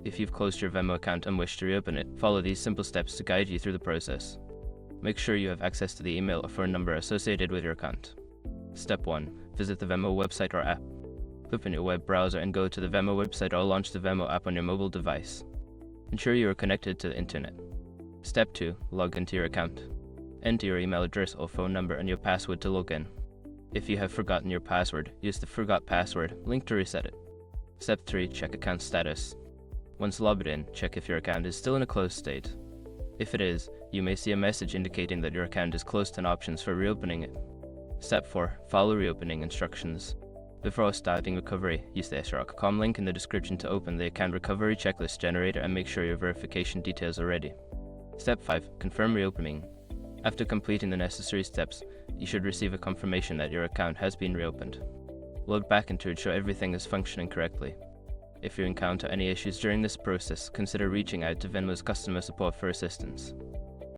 If you've closed your Venmo account and wish to reopen it, follow these simple steps to guide you through the process. Make sure you have access to the email or phone number associated with your account. Step 1. Visit the Venmo website or app. Open your web browser and go to the Venmo website or launch the Venmo app on your mobile device. Ensure you are connected to the internet. Step 2. Log into your account. Enter your email address or phone number and your password to log in. If you have forgotten your password, use the Forgot Password link to reset it. Step 3. Check account status. Once logged in, check if your account is still in a closed state. If it is, you may see a message indicating that your account is closed and options for reopening it. Step 4. Follow reopening instructions. Before starting recovery, use the srock.com link in the description to open the account recovery checklist generator and make sure your verification details are ready. Step 5. Confirm reopening. After completing the necessary steps, you should receive a confirmation that your account has been reopened. Log back into it to ensure everything is functioning correctly. If you encounter any issues during this process, consider reaching out to Venmo's customer support for assistance.